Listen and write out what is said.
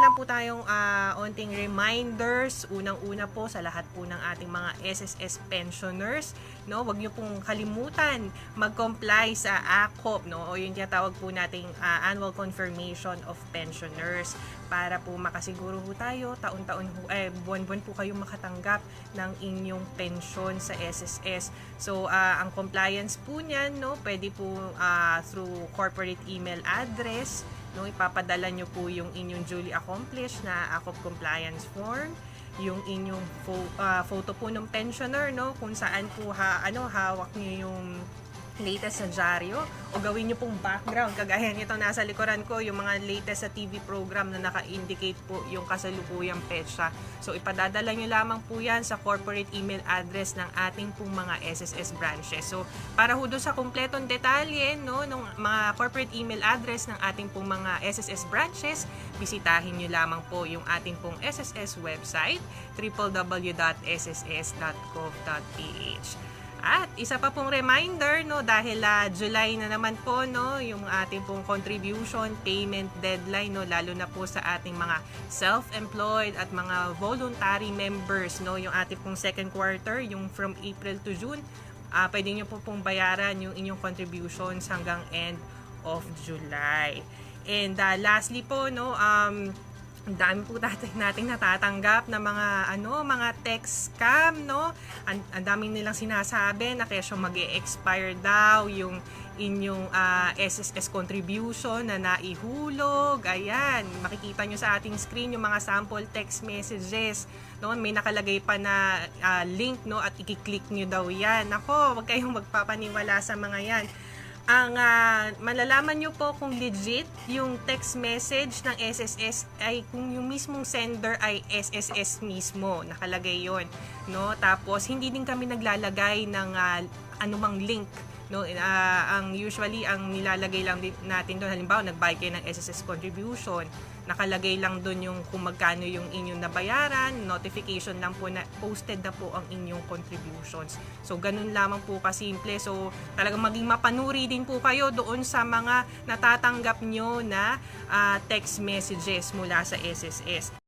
lang po tayong onting reminders. Unang-una po sa lahat po ng ating mga SSS pensioners, no? Huwag niyo pong kalimutan mag-comply sa ACOP, no? O yung tinatawag po nating Annual Confirmation of Pensioners para po makasiguro po tayo taon-taon buwan-buwan po kayong makatanggap ng inyong pensyon sa SSS. So ang compliance po niyan, no, pwede po through corporate email address, no, ipapadala nyo po yung inyong duly accomplished na ACOP compliance form, yung inyong photo po ng pensioner, no, kung saan po hawak nyo yung latest sa dyaryo, o gawin nyo pong background kagaya nito nasa likuran ko, yung mga latest sa TV program na naka-indicate po yung kasalukuyang petsa. So ipadadala nyo lamang po yan sa corporate email address ng ating pong mga SSS branches. So para ho doon sa kumpletong detalye, no, ng mga corporate email address ng ating pong mga SSS branches, bisitahin nyo lamang po yung ating pong SSS website, www.sss.gov.ph. At isa pa pong reminder, no, dahil July na naman po, no, yung ating pong contribution payment deadline, no, lalo na po sa ating mga self-employed at mga voluntary members, no, yung ating pong second quarter, yung from April to June, pwede nyo po pong bayaran yung inyong contributions hanggang end of July. And lastly po, no, ang dami po nating natatanggap na mga text scam, no? Ang dami nilang sinasabi na kesyo mag-e-expire daw yung inyong SSS contribution na naihulog. Ayan, makikita nyo sa ating screen yung mga sample text messages. No? May nakalagay pa na link, no? At i-click nyo daw yan. Nako, wag kayong magpapaniwala sa mga yan. Ang malalaman nyo po kung legit yung text message ng SSS ay kung yung mismong sender ay SSS mismo, nakalagay yon, no? Tapos hindi din kami naglalagay ng anumang link, no? Ang usually ang nilalagay lang natin doon, halimbawa nagbayad kayo ng SSS contribution, nakalagay lang doon yung kung magkano yung inyong nabayaran, notification lang po na posted na po ang inyong contributions. So ganun lamang po kasimple. So talagang maging mapanuri din po kayo doon sa mga natatanggap nyo na text messages mula sa SSS.